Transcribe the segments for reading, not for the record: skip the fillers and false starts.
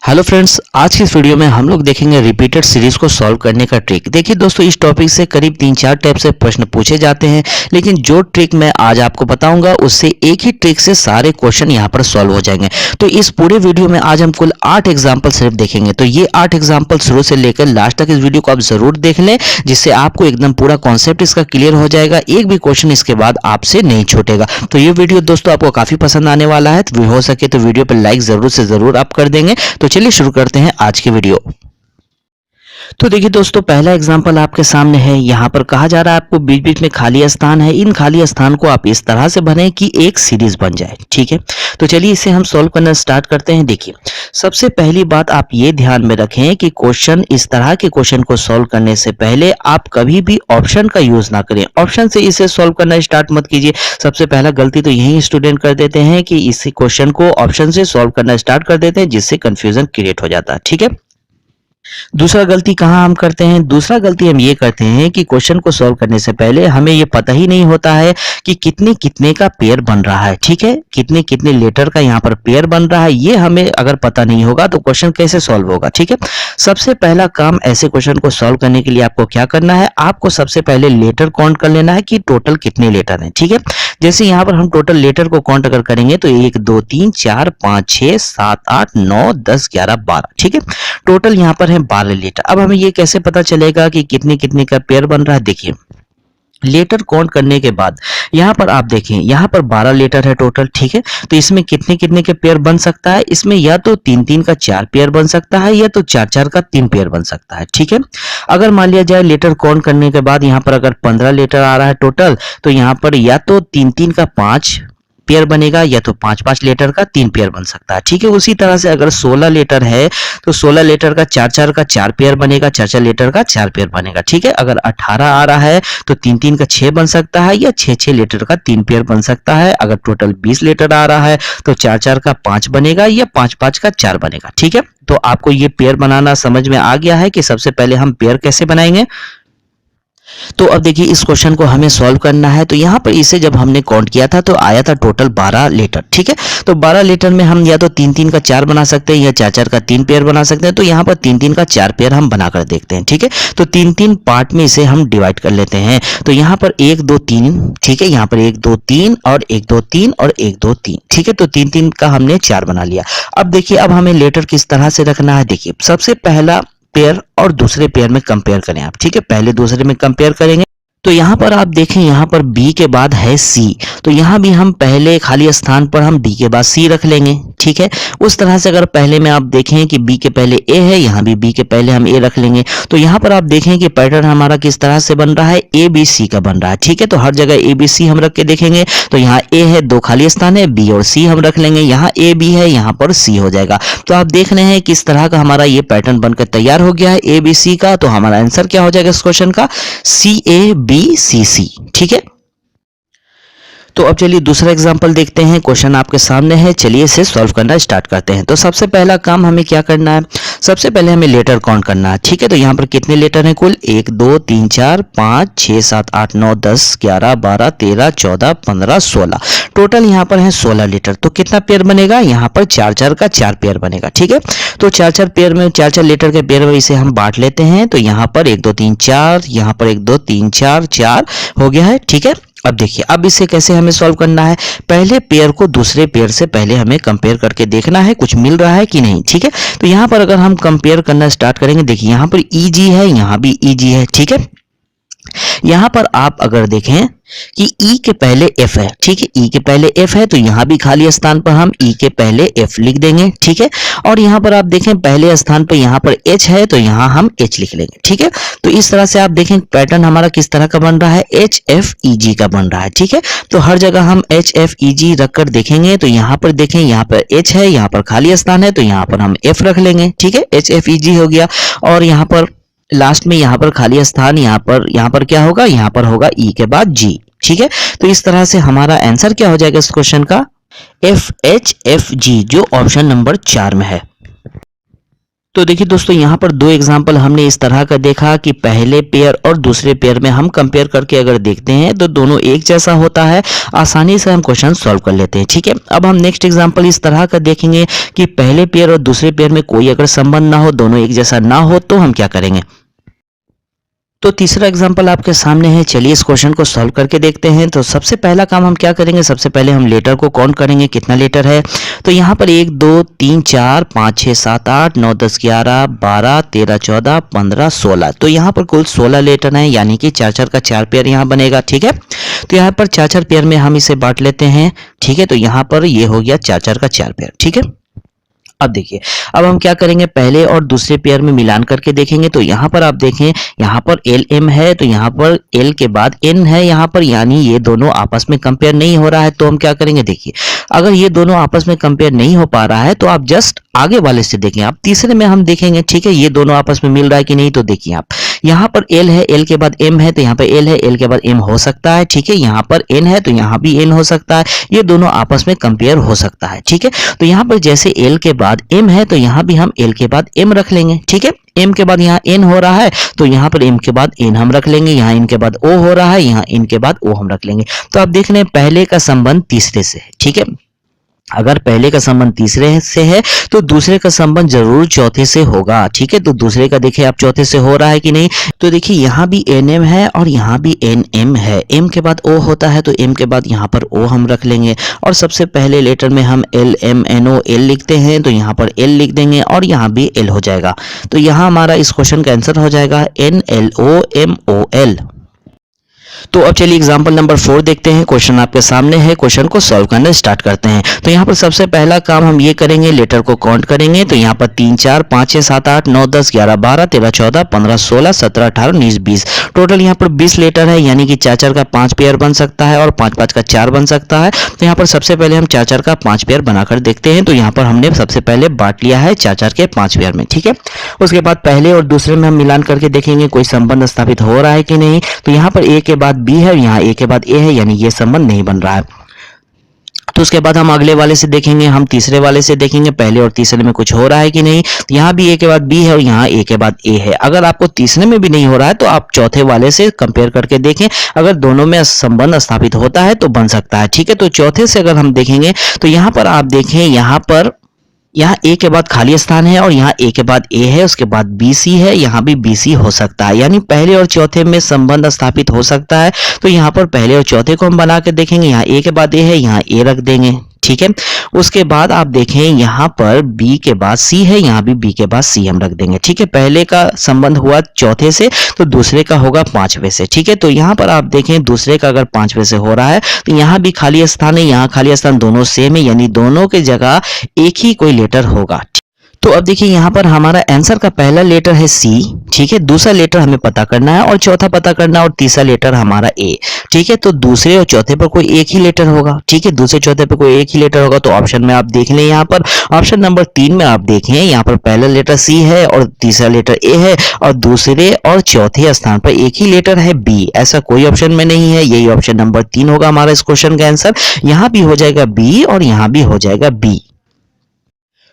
Hello friends, आज की इस वीडियो में हम लोग देखेंगे रिपीटेड सीरीज को सॉल्व करने का ट्रिक। देखिए दोस्तों, इस टॉपिक से करीब 3-4 टाइप से प्रश्न पूछे जाते हैं, लेकिन जो ट्रिक मैं आज आपको बताऊंगा उससे एक ही ट्रिक से सारे क्वेश्चन यहां पर सॉल्व हो जाएंगे। तो इस पूरे वीडियो में आज हम कुल 8 एग्जाम्पल सिर्फ देखेंगे। तो ये 8 एग्जाम्पल शुरू से लेकर लास्ट तक इस वीडियो को आप जरूर देख लें, जिससे आपको एकदम पूरा कॉन्सेप्ट इसका क्लियर हो जाएगा। एक भी क्वेश्चन इसके बाद आपसे नहीं छूटेगा। तो ये वीडियो दोस्तों आपको काफी पसंद आने वाला है, तो हो सके तो वीडियो पर लाइक जरूर से जरूर आप कर देंगे। तो चलिए शुरू करते हैं आज की वीडियो। तो देखिए दोस्तों, पहला एग्जांपल आपके सामने है। यहाँ पर कहा जा रहा है आपको बीच बीच में खाली स्थान है, इन खाली स्थान को आप इस तरह से भरें कि एक सीरीज बन जाए। ठीक है, तो चलिए इसे हम सॉल्व करना स्टार्ट करते हैं। देखिए, सबसे पहली बात आप ये ध्यान में रखें कि क्वेश्चन, इस तरह के क्वेश्चन को सॉल्व करने से पहले आप कभी भी ऑप्शन का यूज ना करें। ऑप्शन से इसे सॉल्व करना स्टार्ट मत कीजिए। सबसे पहला गलती तो यही स्टूडेंट कर देते हैं कि इस क्वेश्चन को ऑप्शन से सॉल्व करना स्टार्ट कर देते हैं, जिससे कंफ्यूजन क्रिएट हो जाता है। ठीक है, दूसरा गलती कहाँ हम करते हैं? दूसरा गलती हम ये करते हैं कि क्वेश्चन को सॉल्व करने से पहले हमें ये पता ही नहीं होता है कि कितने कितने का पेयर बन रहा है। ठीक है, कितने कितने लेटर का यहाँ पर पेयर बन रहा है, ये हमें अगर पता नहीं होगा तो क्वेश्चन कैसे सॉल्व होगा। ठीक है, सबसे पहला काम ऐसे क्वेश्चन को सॉल्व करने के लिए आपको क्या करना है, आपको सबसे पहले लेटर काउंट कर लेना है कि टोटल कितने लेटर हैं। ठीक है, जैसे यहाँ पर हम टोटल लेटर को काउंट अगर करेंगे तो 1 2 3 4 5 6 7 8 9 10 11 12। ठीक है, टोटल यहाँ पर है 12 लेटर। अब हमें ये कैसे पता चलेगा कि कितने कितने का पेयर बन रहा है? देखिए, लेटर काउंट करने के बाद यहाँ पर आप देखें, यहाँ पर 12 लेटर है टोटल। ठीक है, तो इसमें कितने कितने के पेयर बन सकता है? इसमें या तो 3-3 का 4 पेयर बन सकता है, या तो 4-4 का 3 पेयर बन सकता है। ठीक है, अगर मान लिया जाए लेटर काउंट करने के बाद यहाँ पर अगर 15 लेटर आ रहा है टोटल, तो यहाँ पर या तो 3-3 का 5 पेयर बनेगा, या तो 5-5 लेटर का 3 पेयर बन सकता है। ठीक है, उसी तरह से अगर 16 लेटर है तो 16 लेटर का 4-4 का 4 पेयर बनेगा, 4-4 लेटर का 4 पेयर बनेगा। ठीक है, अगर 18 आ रहा है तो 3-3 का 6 बन सकता है, या 6-6 लेटर का 3 पेयर बन सकता है। अगर टोटल 20 लेटर आ रहा है तो 4-4 का 5 बनेगा, या 5-5 का 4 बनेगा। ठीक है, तो आपको ये पेयर बनाना समझ में आ गया है कि सबसे पहले हम पेयर कैसे बनाएंगे। तो अब देखिए, इस क्वेश्चन को हमें सॉल्व करना है। तो यहाँ पर इसे जब हमने काउंट किया था तो आया था टोटल 12 लेटर। ठीक है, तो 12 लेटर में हम या तो 3-3 का 4 बना सकते हैं, या 4-4 का 3 पेयर बना सकते हैं। तो यहाँ पर 3-3 का 4 पेयर हम बनाकर देखते हैं। ठीक है, तो 3-3 पार्ट में इसे हम डिवाइड कर लेते हैं। तो यहाँ पर 1 2 3, ठीक है, यहाँ पर 1 2 3 और 1 2 3 और 1 2 3। ठीक है, तो 3-3 का हमने 4 बना लिया। अब देखिए, अब हमें लेटर किस तरह से रखना है। देखिए, सबसे पहला पेयर और दूसरे पेयर में कंपेयर करें आप। ठीक है, पहले दूसरे में कंपेयर करेंगे तो यहाँ पर आप देखें, यहाँ पर B के बाद है C, तो यहाँ भी हम पहले खाली स्थान पर हम D के बाद C रख लेंगे। ठीक है, उस तरह से अगर पहले में आप देखें कि B के पहले A है, यहाँ भी B के पहले हम A रख लेंगे। तो यहाँ पर आप देखें कि पैटर्न हमारा किस तरह से बन रहा है, ABC का बन रहा है। ठीक है, तो हर जगह ABC हम रख के देखेंगे। तो यहाँ A है, 2 खाली स्थान है, B और C हम रख लेंगे। यहाँ A B है, यहाँ पर C हो जाएगा। तो आप देख रहे हैं किस तरह का हमारा ये पैटर्न बनकर तैयार हो गया है ABC का। तो हमारा आंसर क्या हो जाएगा इस क्वेश्चन का? CABCC। ठीक है, तो अब चलिए दूसरा एग्जांपल देखते हैं। क्वेश्चन आपके सामने है, चलिए इसे सॉल्व करना स्टार्ट करते हैं। तो सबसे पहला काम हमें क्या करना है, सबसे पहले हमें लेटर काउंट करना है। ठीक है, तो यहाँ पर कितने लेटर हैं कुल? 1 2 3 4 5 6 7 8 9 10 11 12 13 14 15 16, टोटल यहाँ पर है 16 लेटर। तो कितना पेयर बनेगा? यहाँ पर 4-4 का 4 पेयर बनेगा। ठीक है, तो 4-4 पेयर में 4-4 लेटर के पेयर में इसे हम बांट लेते हैं। तो यहाँ पर 1 2 3 4, यहाँ पर 1 2 3 4 4 हो गया है। ठीक है, अब देखिए, अब इसे कैसे हमें सॉल्व करना है। पहले पेयर को दूसरे पेयर से पहले हमें कंपेयर करके देखना है कुछ मिल रहा है कि नहीं। ठीक है, तो यहाँ पर अगर हम कंपेयर करना स्टार्ट करेंगे, देखिए यहाँ पर EG है, यहाँ भी EG है। ठीक है, यहाँ पर आप अगर देखें कि E के पहले F है। ठीक है, E के पहले F है, तो यहाँ भी खाली स्थान पर हम E के पहले F लिख देंगे। ठीक है, और यहाँ पर आप देखें पहले स्थान पर यहाँ पर H है, तो यहाँ हम H लिख लेंगे। ठीक है, तो इस तरह से आप देखें पैटर्न हमारा किस तरह का बन रहा है, HFEG का बन रहा है। ठीक है, तो हर जगह हम HFEG रखकर देखेंगे। तो यहाँ पर देखें, यहाँ पर H है, यहाँ पर खाली स्थान है, तो यहाँ पर हम F रख लेंगे। ठीक है, HFEG हो गया। और यहाँ पर लास्ट में यहाँ पर खाली स्थान, यहाँ पर क्या होगा, यहाँ पर होगा E के बाद G। ठीक है, तो इस तरह से हमारा आंसर क्या हो जाएगा इस क्वेश्चन का? FHFG, जो ऑप्शन नंबर 4 में है। तो देखिए दोस्तों, यहाँ पर दो एग्जाम्पल हमने इस तरह का देखा कि पहले पेयर और दूसरे पेयर में हम कंपेयर करके अगर देखते हैं तो दोनों एक जैसा होता है, आसानी से हम क्वेश्चन सॉल्व कर लेते हैं। ठीक है, अब हम नेक्स्ट एग्जाम्पल इस तरह का देखेंगे कि पहले पेयर और दूसरे पेयर में कोई अगर संबंध ना हो, दोनों एक जैसा ना हो, तो हम क्या करेंगे। तो तीसरा एग्जांपल आपके सामने है, चलिए इस क्वेश्चन को सॉल्व करके देखते हैं। तो सबसे पहला काम हम क्या करेंगे, सबसे पहले हम लेटर को काउंट करेंगे, कितना लेटर है। तो यहाँ पर 1 2 3 4 5 6 7 8 9 10 11 12 13 14 15 16। तो यहाँ पर कुल 16 लेटर हैं, यानी कि 4 4 का 4 पेयर यहाँ बनेगा। ठीक है, तो यहाँ पर 4 4 पेयर में हम इसे बांट लेते हैं। ठीक है, तो यहाँ पर ये हो गया 4 4 का 4 पेयर। ठीक है, अब देखिए, अब हम क्या करेंगे, पहले और दूसरे पेयर में मिलान करके देखेंगे। तो यहाँ पर आप देखें, यहाँ पर एल एम है, तो यहाँ पर एल के बाद एन है यहाँ पर, यानी ये दोनों आपस में कंपेयर नहीं हो रहा है। तो हम क्या करेंगे, देखिए अगर ये दोनों आपस में कंपेयर नहीं हो पा रहा है तो आप जस्ट आगे वाले से देखें, आप तीसरे में हम देखेंगे। ठीक है, ये दोनों आपस में मिल रहा है कि नहीं। तो देखिए आप, यहाँ पर एल है, एल के बाद एम है, तो यहाँ पर एल है, एल के बाद एम हो सकता है। ठीक है, यहाँ पर एन है तो यहाँ भी एन हो सकता है, ये दोनों आपस में कंपेयर हो सकता है। ठीक है, तो यहाँ पर जैसे एल के बाद एम है तो यहाँ भी हम एल के बाद एम रख लेंगे। ठीक है, एम के बाद यहाँ एन हो रहा है तो यहाँ पर एम के बाद एन हम रख लेंगे, यहाँ इन के बाद ओ हो रहा है, यहाँ इन के बाद ओ हम रख लेंगे। तो आप देख रहे हैं पहले का संबंध तीसरे से है। ठीक है, अगर पहले का संबंध तीसरे से है तो दूसरे का संबंध जरूर चौथे से होगा। ठीक है, तो दूसरे का देखिए आप चौथे से हो रहा है कि नहीं। तो देखिए यहाँ भी एन एम है और यहाँ भी एन एम है, एम के बाद ओ होता है तो एम के बाद यहाँ पर ओ हम रख लेंगे, और सबसे पहले लेटर में हम L M N O L लिखते हैं तो यहाँ पर एल लिख देंगे और यहाँ भी एल हो जाएगा। तो यहाँ हमारा इस क्वेश्चन का आंसर हो जाएगा N L O M O L. तो अब चलिए एग्जांपल नंबर 4 देखते हैं। क्वेश्चन आपके सामने है, क्वेश्चन को सॉल्व करना स्टार्ट करते हैं। तो यहाँ पर सबसे पहला काम हम ये करेंगे, लेटर को काउंट करेंगे। तो यहाँ पर 3 4 5 6 7 8 9 10 11 12 13 14 15 16 17 18 19 20। टोटल यहाँ पर 20 लेटर है, यानी कि 4 4 का 5 पेयर बन सकता है और 5 5 का 4 बन सकता है। तो यहाँ पर सबसे पहले हम 4 4 का 5 पेयर बनाकर देखते हैं। तो यहाँ पर हमने सबसे पहले बांट लिया है 4 4 के 5 पेयर में। ठीक है, उसके बाद पहले और दूसरे में हम मिलान करके देखेंगे कोई संबंध स्थापित हो रहा है कि नहीं। तो यहाँ पर ए के बाद बी है, यहाँ ए के बाद ए है, यानी ये संबंध नहीं बन रहा है। तो उसके बाद हम अगले वाले से देखेंगे, हम तीसरे वाले से देखेंगे पहले और तीसरे में कुछ हो रहा है कि नहीं। तो यहाँ भी ए के बाद बी है और यहाँ ए के बाद ए है। अगर आपको तीसरे में भी नहीं हो रहा है तो आप चौथे वाले से कंपेयर करके देखें, अगर दोनों में संबंध स्थापित होता है तो बन सकता है। ठीक है, तो चौथे से अगर हम देखेंगे तो यहाँ पर आप देखें, यहाँ ए के बाद खाली स्थान है और यहाँ ए के बाद ए है, उसके बाद बी सी है, यहाँ भी बी सी हो सकता है, यानी पहले और चौथे में संबंध स्थापित हो सकता है। तो यहाँ पर पहले और चौथे को हम बना के देखेंगे, यहाँ ए के बाद ए है, यहाँ ए रख देंगे। ठीक है, उसके बाद आप देखें यहाँ पर B के बाद C है, यहाँ भी B के बाद C हम रख देंगे। ठीक है, पहले का संबंध हुआ चौथे से तो दूसरे का होगा 5वें से। ठीक है, तो यहाँ पर आप देखें दूसरे का अगर 5वें से हो रहा है तो यहाँ भी खाली स्थान है, यहाँ खाली स्थान, दोनों सेम है, यानी दोनों की जगह एक ही कोई लेटर होगा। तो अब देखिए यहाँ पर हमारा आंसर का पहला लेटर है सी। ठीक है, दूसरा लेटर हमें पता करना है और चौथा पता करना है और तीसरा लेटर हमारा ए। ठीक है, तो दूसरे और चौथे पर कोई एक ही लेटर होगा। ठीक है, दूसरे चौथे पर कोई एक ही लेटर होगा। तो ऑप्शन में आप देख लें, यहाँ पर ऑप्शन नंबर 3 में आप देखें, यहाँ पर पहला लेटर सी है और तीसरा लेटर ए है और दूसरे और चौथे स्थान पर एक ही लेटर है बी। ऐसा कोई ऑप्शन में नहीं है, यही ऑप्शन नंबर 3 होगा हमारा इस क्वेश्चन का आंसर। यहाँ भी हो जाएगा बी और यहाँ भी हो जाएगा बी।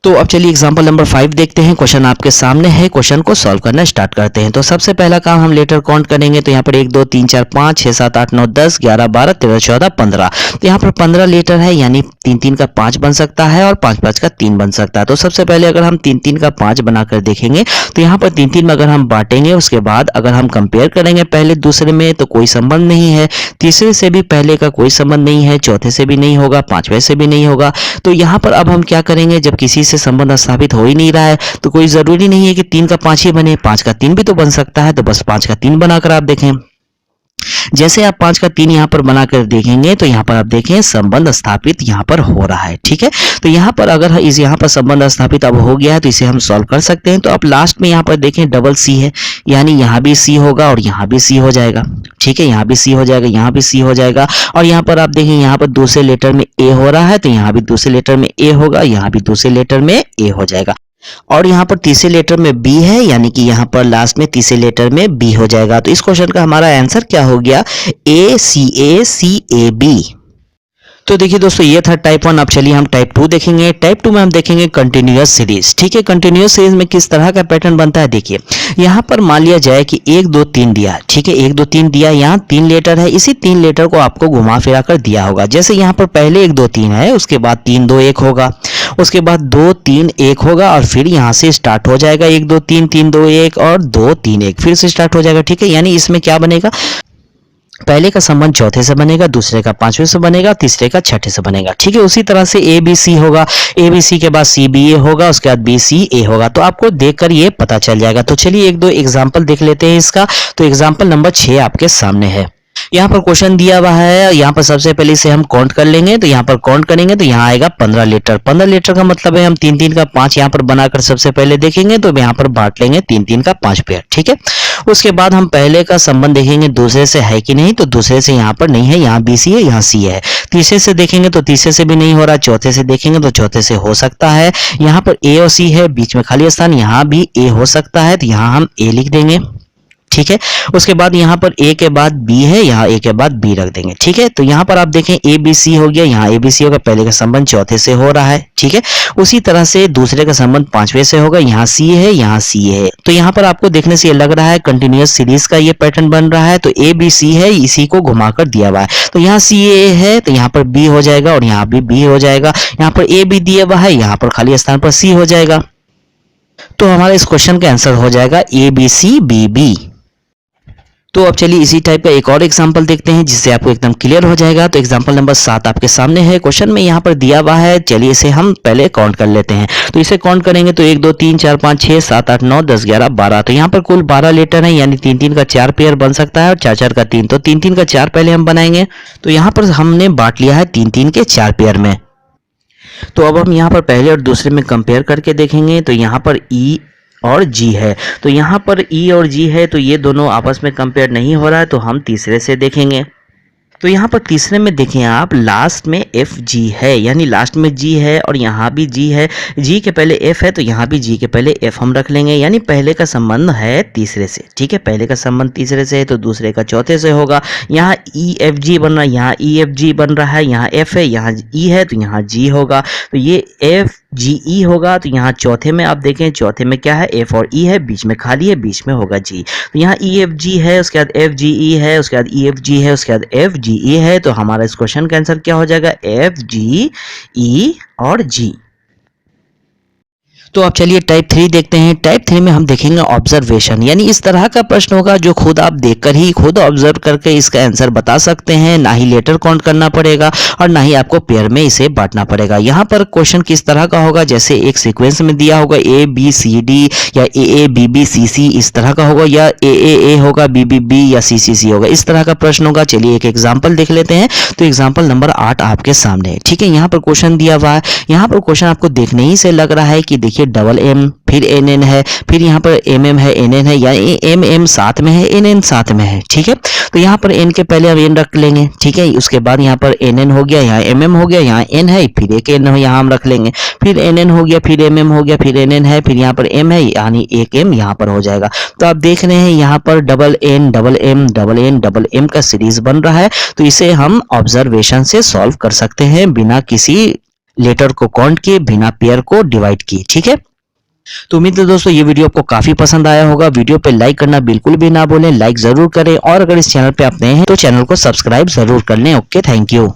तो अब चलिए एग्जांपल नंबर 5 देखते हैं। क्वेश्चन आपके सामने है, क्वेश्चन को सॉल्व करना स्टार्ट करते हैं। तो सबसे पहला काम हम लेटर काउंट करेंगे। तो यहाँ पर 1 2 3 4 5 6 7 8 9 10 11 12 13 14 15। तो यहाँ पर 15 लेटर है, यानी 3 3 का 5 बन सकता है और 5 5 का 3 बन सकता है। तो सबसे पहले अगर हम 3 3 का 5 बनाकर देखेंगे तो यहाँ पर 3 3 में अगर हम बांटेंगे, उसके बाद अगर हम कंपेयर करेंगे पहले दूसरे में तो कोई संबंध नहीं है, तीसरे से भी पहले का कोई संबंध नहीं है, चौथे से भी नहीं होगा, 5वें से भी नहीं होगा। तो यहाँ पर अब हम क्या करेंगे, जब किसी से संबंध स्थापित हो ही नहीं रहा है तो कोई जरूरी नहीं है कि 3 का 5 ही बने, 5 का 3 भी तो बन सकता है। तो बस 5 का 3 बनाकर आप देखें। जैसे आप 5 का 3 यहाँ पर बनाकर देखेंगे तो यहाँ पर आप देखें संबंध स्थापित यहाँ पर हो रहा है। ठीक है, तो यहाँ पर अगर यहाँ पर संबंध स्थापित अब हो गया है तो इसे हम सॉल्व कर सकते हैं। तो आप लास्ट में यहाँ पर देखें डबल सी है, यानी यहाँ भी सी होगा और यहाँ भी सी हो जाएगा। ठीक है, यहाँ भी सी हो जाएगा, यहाँ भी सी हो जाएगा। और यहाँ पर आप देखें यहाँ पर दूसरे लेटर में ए हो रहा है तो यहाँ भी दूसरे लेटर में ए होगा, यहाँ भी दूसरे लेटर में ए हो जाएगा। और यहाँ पर तीसरे लेटर में बी है, यानी कि यहाँ पर लास्ट में तीसरे लेटर में बी हो जाएगा। तो इस क्वेश्चन का हमारा आंसर क्या हो गया, ए सी ए बी। तो देखिए दोस्तों, ये था टाइप 1। अब चलिए हम टाइप 2 देखेंगे। टाइप 2 में हम देखेंगे कंटिन्यूअस सीरीज। ठीक है, कंटिन्यूअस सीरीज में किस तरह का पैटर्न बनता है देखिए। यहाँ पर मान लिया जाए कि 1 2 3 दिया। ठीक है, 1 2 3 दिया, यहाँ 3 लेटर है, इसी 3 लेटर को आपको घुमा फिरा कर दिया होगा। जैसे यहाँ पर पहले 1 2 3 है, उसके बाद 3 2 1 होगा, उसके बाद 2 3 1 होगा, और फिर यहाँ से स्टार्ट हो जाएगा 1 2 3 3 2 1 और 2 3 1, फिर से स्टार्ट हो जाएगा। ठीक है, यानी इसमें क्या बनेगा, पहले का संबंध चौथे से बनेगा, दूसरे का पांचवें से बनेगा, तीसरे का छठे से बनेगा। ठीक है, उसी तरह से ए बी सी होगा, ए बी सी के बाद सी बी ए होगा, उसके बाद बी सी ए होगा। तो आपको देखकर ये पता चल जाएगा। तो चलिए एक दो एग्जाम्पल देख लेते हैं इसका। तो एग्जाम्पल नंबर 6 आपके सामने है। यहाँ पर क्वेश्चन दिया हुआ है, यहाँ पर सबसे पहले इसे हम काउंट कर लेंगे। तो यहाँ पर काउंट करेंगे तो यहाँ आएगा 15 लीटर। 15 लीटर का मतलब है हम 3 3 का 5 यहाँ पर बनाकर सबसे पहले देखेंगे, तो यहाँ पर बांट लेंगे 3 3 का 5 पेयर। ठीक है, उसके बाद हम पहले का संबंध देखेंगे दूसरे से है कि नहीं, तो दूसरे से यहाँ पर नहीं है, यहाँ बी सी है, यहाँ सी है। तीसरे से देखेंगे तो तीसरे से भी नहीं हो रहा, चौथे से देखेंगे तो चौथे से हो सकता है। यहाँ पर ए और सी है, बीच में खाली स्थान, यहाँ भी ए हो सकता है, तो यहाँ हम ए लिख देंगे। ठीक है, उसके बाद यहाँ पर ए के बाद बी है, यहाँ ए के बाद बी रख देंगे। ठीक है, तो यहाँ पर आप देखें ए बी सी हो गया, यहाँ ए बी सी होगा, पहले का संबंध चौथे से हो रहा है। ठीक है, उसी तरह से दूसरे का संबंध पांचवें से होगा, यहाँ सी है, यहाँ सी है। तो यहाँ पर आपको देखने से ये लग रहा है कंटिन्यूअस सीरीज का ये पैटर्न बन रहा है। तो ए बी सी है, इसी को घुमाकर दिया हुआ है। तो यहाँ सी ए है, तो यहाँ पर बी हो जाएगा, और यहाँ भी बी हो जाएगा। यहाँ पर ए बी दिया हुआ है, यहाँ पर खाली स्थान पर सी हो जाएगा। तो हमारा इस क्वेश्चन का आंसर हो जाएगा A B C B B. तो अब चलिए इसी टाइप का एक और एग्जांपल देखते हैं, जिससे आपको एकदम क्लियर हो जाएगा। तो एग्जांपल नंबर 7 आपके सामने है। क्वेश्चन में यहाँ पर दिया हुआ है, चलिए इसे हम पहले काउंट कर लेते हैं। तो इसे काउंट करेंगे तो 1 2 3 4 5 6 7 8 9 10 11 12। तो यहाँ पर कुल 12 लेटर है, यानी 3 3 का 4 पेयर बन सकता है, और 4 4 का 3। तो 3 3 का 4 पहले हम बनाएंगे। तो यहाँ पर हमने बांट लिया है 3 3 के 4 पेयर में। तो अब हम यहाँ पर पहले और दूसरे में कंपेयर करके देखेंगे। तो यहाँ पर ई और जी है, तो यहाँ पर ई और जी है, तो ये दोनों आपस में कंपेयर नहीं हो रहा है, तो हम तीसरे से देखेंगे। तो यहाँ पर तीसरे में देखें आप, लास्ट में एफ जी है, यानी लास्ट में जी है और यहाँ भी जी है। जी के पहले एफ है, तो यहाँ भी जी के पहले एफ हम रख लेंगे, यानी पहले का संबंध है तीसरे से। ठीक है, पहले का संबंध तीसरे से है, तो दूसरे का चौथे से होगा। यहाँ ई एफ जी बन रहा है, यहाँ ई एफ जी बन रहा है, यहाँ एफ है, यहाँ ई है, तो यहाँ जी होगा। तो ये एफ जी ई होगा। तो यहाँ चौथे में आप देखें, चौथे में क्या है, एफ और ई है, बीच में खाली है, बीच में होगा जी। तो यहाँ ई एफ जी है, उसके बाद एफ जी ई है, उसके बाद ई एफ जी है, उसके बाद एफ जी ई है। तो हमारा इस क्वेश्चन का आंसर क्या हो जाएगा, एफ जी ई और जी। तो अब चलिए टाइप 3 देखते हैं। टाइप 3 में हम देखेंगे ऑब्जर्वेशन, यानी इस तरह का प्रश्न होगा जो खुद आप देखकर ही खुद ऑब्जर्व करके इसका आंसर बता सकते हैं। ना ही लेटर काउंट करना पड़ेगा और ना ही आपको पेयर में इसे बांटना पड़ेगा। यहाँ पर क्वेश्चन किस तरह का होगा, जैसे एक सीक्वेंस में दिया होगा ए बी सी डी, या ए बी बी सी सी इस तरह का होगा, या ए होगा, बी बी बी, या सी सी सी होगा, इस तरह का प्रश्न होगा। चलिए एक एग्जाम्पल देख लेते हैं। तो एग्जाम्पल नंबर 8 आपके सामने है। ठीक है, यहाँ पर क्वेश्चन दिया हुआ है। यहाँ पर क्वेश्चन आपको देखने ही से लग रहा है कि देखिए डबल एम, फिर एन एन है, फिर यहाँ पर एम एम है, एन एन है, या एम एम साथ में है, एन एन साथ में है। ठीक है, तो यहाँ पर एन के पहले हम एन रख लेंगे। ठीक है, उसके बाद यहाँ पर एन एन हो गया, यहाँ एम एम हो गया, यहाँ एन है, फिर एक एन यहाँ हम रख लेंगे, फिर एन एन हो गया, फिर एम एम हो गया, फिर एन एन है, फिर यहाँ पर एम है, यानी एक एम यहाँ पर हो जाएगा। तो आप देख रहे हैं यहाँ पर double N double M double N double M का सीरीज बन रहा है। तो इसे हम ऑब्जर्वेशन से सॉल्व कर सकते हैं, बिना किसी लेटर को काउंट किए, बिना पेयर को डिवाइड किए। ठीक है, तो उम्मीद है दोस्तों ये वीडियो आपको काफी पसंद आया होगा। वीडियो पे लाइक करना बिल्कुल भी ना भूलें, लाइक जरूर करें, और अगर इस चैनल पे आप नए हैं तो चैनल को सब्सक्राइब जरूर कर लें। Okay, thank you.